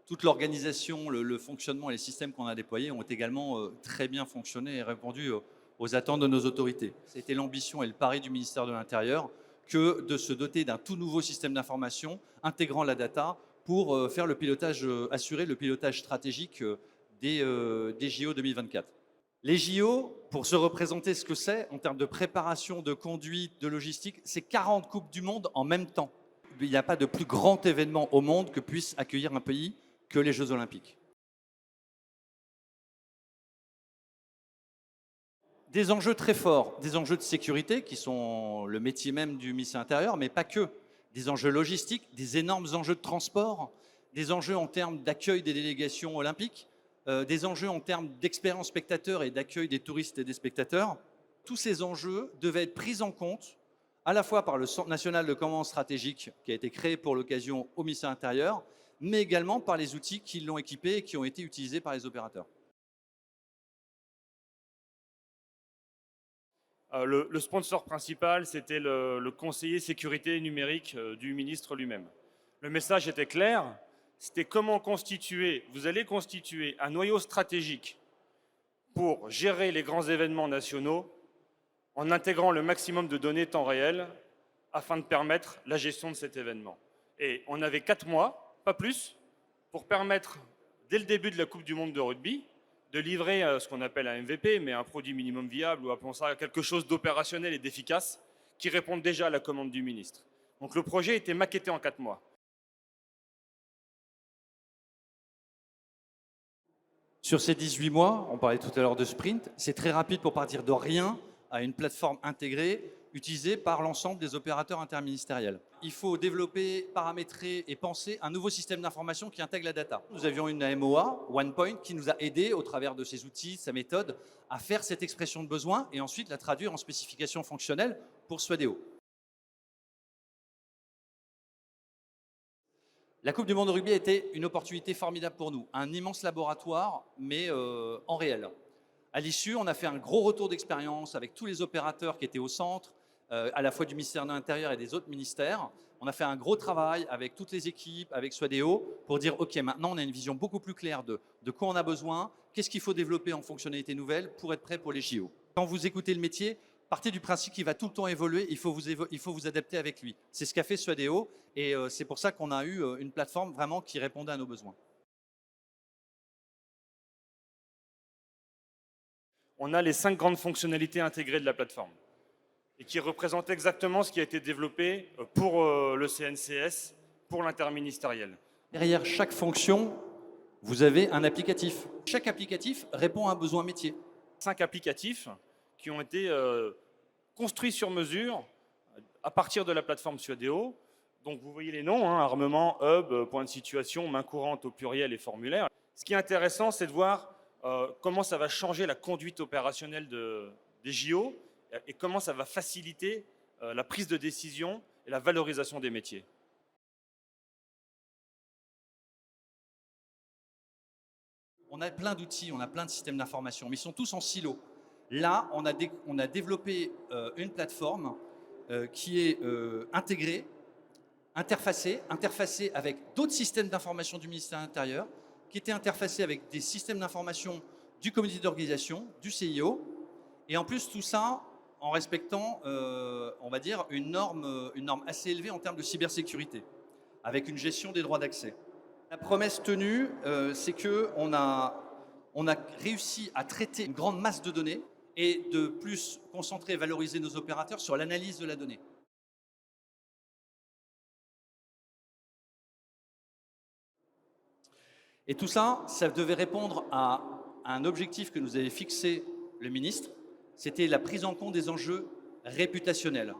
toute l'organisation, le fonctionnement et les systèmes qu'on a déployés ont également très bien fonctionné et répondu aux attentes de nos autorités. C'était l'ambition et le pari du ministère de l'Intérieur que de se doter d'un tout nouveau système d'information intégrant la data pour faire le pilotage, assurer le pilotage stratégique des JO 2024. Les JO, pour se représenter ce que c'est en termes de préparation, de conduite, de logistique, c'est 40 Coupes du Monde en même temps. Il n'y a pas de plus grand événement au monde que puisse accueillir un pays que les Jeux Olympiques. Des enjeux très forts, des enjeux de sécurité qui sont le métier même du ministère de l'Intérieur, mais pas que. Des enjeux logistiques, des énormes enjeux de transport, des enjeux en termes d'accueil des délégations olympiques, des enjeux en termes d'expérience spectateur et d'accueil des touristes et des spectateurs. Tous ces enjeux devaient être pris en compte à la fois par le Centre national de commande stratégique qui a été créé pour l'occasion au ministère de l'Intérieur, mais également par les outils qui l'ont équipé et qui ont été utilisés par les opérateurs. Le sponsor principal, c'était le conseiller sécurité numérique du ministre lui-même. Le message était clair, c'était comment constituer, vous allez constituer un noyau stratégique pour gérer les grands événements nationaux en intégrant le maximum de données temps réel afin de permettre la gestion de cet événement. Et on avait 4 mois, pas plus, pour permettre, dès le début de la Coupe du Monde de rugby, de livrer ce qu'on appelle un MVP, mais un produit minimum viable, ou appelons ça quelque chose d'opérationnel et d'efficace, qui répond déjà à la commande du ministre. Donc le projet était maquetté en 4 mois. Sur ces 18 mois, on parlait tout à l'heure de sprint, c'est très rapide pour partir de rien à une plateforme intégrée utilisée par l'ensemble des opérateurs interministériels. Il faut développer, paramétrer et penser un nouveau système d'information qui intègre la data. Nous avions une AMOA, OnePoint, qui nous a aidés au travers de ses outils, sa méthode, à faire cette expression de besoin et ensuite la traduire en spécification fonctionnelle pour Swadeo. La Coupe du Monde de rugby a été une opportunité formidable pour nous, un immense laboratoire, mais en réel. À l'issue, on a fait un gros retour d'expérience avec tous les opérateurs qui étaient au centre, à la fois du ministère de l'Intérieur et des autres ministères. On a fait un gros travail avec toutes les équipes, avec Swadeo, pour dire ok, maintenant on a une vision beaucoup plus claire de quoi on a besoin, qu'est-ce qu'il faut développer en fonctionnalités nouvelles pour être prêt pour les JO. Quand vous écoutez le métier, partez du principe qu'il va tout le temps évoluer, il faut vous adapter avec lui. C'est ce qu'a fait Swadeo et c'est pour ça qu'on a eu une plateforme vraiment qui répondait à nos besoins. On a les 5 grandes fonctionnalités intégrées de la plateforme et qui représentent exactement ce qui a été développé pour le CNCS, pour l'interministériel. Derrière chaque fonction, vous avez un applicatif. Chaque applicatif répond à un besoin métier. 5 applicatifs qui ont été construits sur mesure à partir de la plateforme Swadeo. Donc vous voyez les noms, hein, armement, hub, point de situation, main courante au pluriel et formulaire. Ce qui est intéressant, c'est de voir comment ça va changer la conduite opérationnelle des JO et comment ça va faciliter la prise de décision et la valorisation des métiers. On a plein d'outils, on a plein de systèmes d'information, mais ils sont tous en silo. Là, on a développé une plateforme qui est intégrée, interfacée avec d'autres systèmes d'information du ministère de l'Intérieur, qui était interfacée avec des systèmes d'information du comité d'organisation, du CIO, et en plus tout ça en respectant, on va dire, une norme assez élevée en termes de cybersécurité, avec une gestion des droits d'accès. La promesse tenue, c'est qu'on a réussi à traiter une grande masse de données et de plus concentrer et valoriser nos opérateurs sur l'analyse de la donnée. Et tout ça, ça devait répondre à un objectif que nous avait fixé le ministre, c'était la prise en compte des enjeux réputationnels.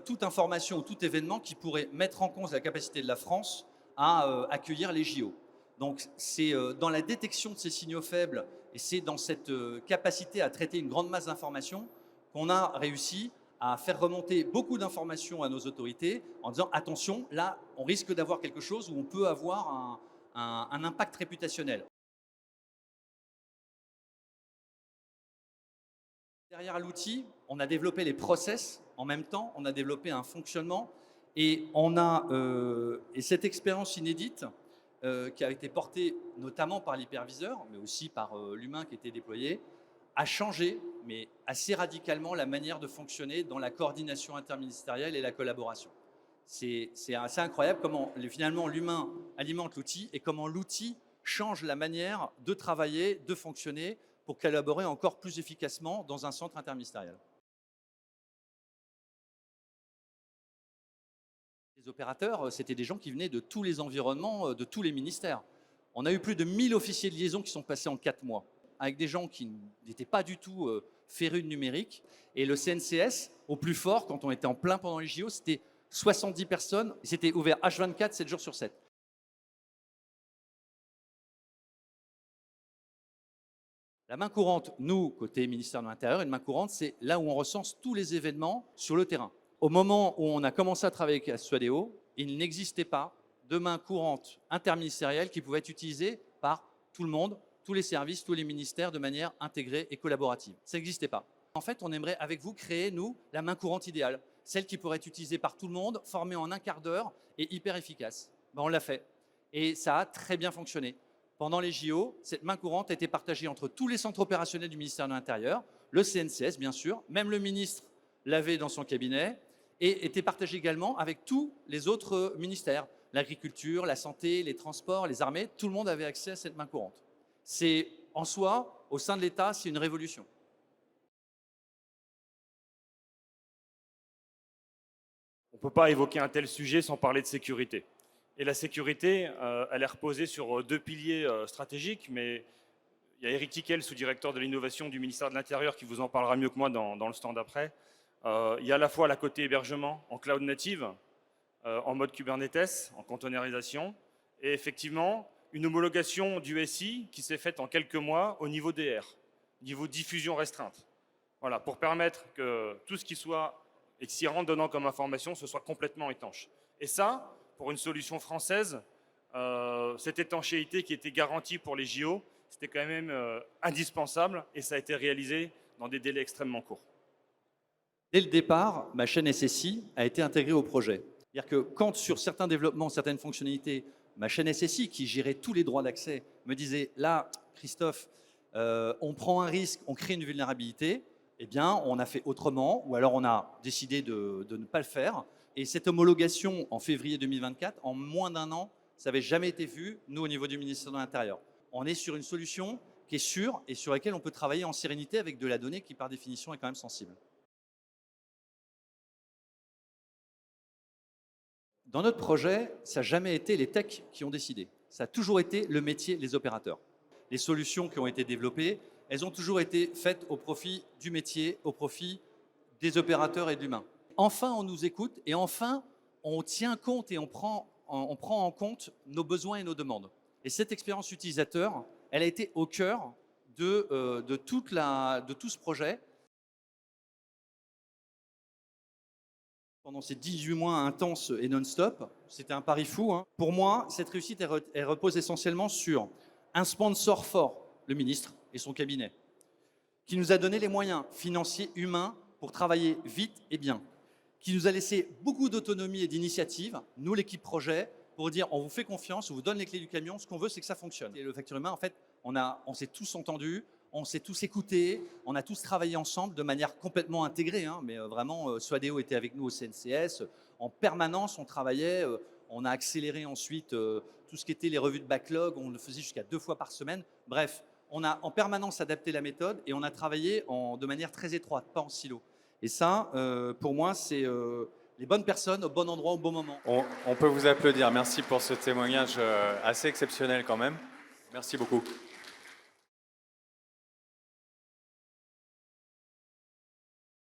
Toute information ou tout événement qui pourrait mettre en cause la capacité de la France à accueillir les JO. Donc c'est dans la détection de ces signaux faibles et c'est dans cette capacité à traiter une grande masse d'informations qu'on a réussi à faire remonter beaucoup d'informations à nos autorités en disant attention, là on risque d'avoir quelque chose où on peut avoir un impact réputationnel. Derrière l'outil, on a développé les process en même temps, on a développé un fonctionnement et et cette expérience inédite qui a été porté notamment par l'hyperviseur, mais aussi par l'humain qui était déployé, a changé, mais assez radicalement, la manière de fonctionner dans la coordination interministérielle et la collaboration. C'est assez incroyable comment finalement l'humain alimente l'outil et comment l'outil change la manière de travailler, de fonctionner pour collaborer encore plus efficacement dans un centre interministériel. Les opérateurs, c'était des gens qui venaient de tous les environnements, de tous les ministères. On a eu plus de 1000 officiers de liaison qui sont passés en 4 mois, avec des gens qui n'étaient pas du tout férus de numérique. Et le CNCS, au plus fort, quand on était en plein pendant les JO, c'était 70 personnes. C'était ouvert H24, 7 jours sur 7. La main courante, nous, côté ministère de l'Intérieur, une main courante, c'est là où on recense tous les événements sur le terrain. Au moment où on a commencé à travailler avec Assuadeo, il n'existait pas de main courante interministérielle qui pouvait être utilisée par tout le monde, tous les services, tous les ministères de manière intégrée et collaborative. Ça n'existait pas. En fait, on aimerait avec vous créer, nous, la main courante idéale, celle qui pourrait être utilisée par tout le monde, formée en un quart d'heure et hyper efficace. Ben, on l'a fait et ça a très bien fonctionné. Pendant les JO, cette main courante a été partagée entre tous les centres opérationnels du ministère de l'Intérieur, le CNCS bien sûr, même le ministre l'avait dans son cabinet, et était partagée également avec tous les autres ministères, l'agriculture, la santé, les transports, les armées, tout le monde avait accès à cette main courante. C'est en soi, au sein de l'État, c'est une révolution. On ne peut pas évoquer un tel sujet sans parler de sécurité. Et la sécurité, elle est reposée sur 2 piliers stratégiques, mais il y a Eric Tickel, sous-directeur de l'innovation du ministère de l'Intérieur, qui vous en parlera mieux que moi dans le stand d'après. Il y a à la fois la côté hébergement en cloud native, en mode Kubernetes, en containerisation, et effectivement une homologation du SI qui s'est faite en quelques mois au niveau DR, niveau diffusion restreinte. Voilà, pour permettre que tout ce qui soit et qui s'y rentre donnant comme information, ce soit complètement étanche. Et ça, pour une solution française, cette étanchéité qui était garantie pour les JO, c'était quand même indispensable et ça a été réalisé dans des délais extrêmement courts. Dès le départ, ma chaîne SSI a été intégrée au projet. C'est-à-dire que quand sur certains développements, certaines fonctionnalités, ma chaîne SSI, qui gérait tous les droits d'accès, me disait « Là, Christophe, on prend un risque, on crée une vulnérabilité », eh bien, on a fait autrement, ou alors on a décidé de ne pas le faire. Et cette homologation en février 2024, en moins d'1 an, ça n'avait jamais été vu, nous, au niveau du ministère de l'Intérieur. On est sur une solution qui est sûre et sur laquelle on peut travailler en sérénité avec de la donnée qui, par définition, est quand même sensible. Dans notre projet, ça n'a jamais été les techs qui ont décidé. Ça a toujours été le métier, les opérateurs. Les solutions qui ont été développées, elles ont toujours été faites au profit du métier, au profit des opérateurs et de l'humain. Enfin, on nous écoute et enfin, on tient compte et on prend en compte nos besoins et nos demandes. Et cette expérience utilisateur, elle a été au cœur de tout ce projet. Pendant ces 18 mois intenses et non-stop, c'était un pari fou, hein. Pour moi, cette réussite, elle repose essentiellement sur un sponsor fort, le ministre et son cabinet, qui nous a donné les moyens financiers, humains, pour travailler vite et bien, qui nous a laissé beaucoup d'autonomie et d'initiative, nous, l'équipe projet, pour dire on vous fait confiance, on vous donne les clés du camion, ce qu'on veut, c'est que ça fonctionne. Et le facteur humain, en fait, on s'est tous entendus, on s'est tous écoutés, on a tous travaillé ensemble de manière complètement intégrée, hein, mais vraiment, Suadeo était avec nous au CNCS, en permanence, on travaillait, on a accéléré ensuite tout ce qui était les revues de backlog, on le faisait jusqu'à 2 fois par semaine. Bref, on a en permanence adapté la méthode et on a travaillé de manière très étroite, pas en silo. Et ça, pour moi, c'est les bonnes personnes au bon endroit au bon moment. On peut vous applaudir. Merci pour ce témoignage assez exceptionnel quand même. Merci beaucoup.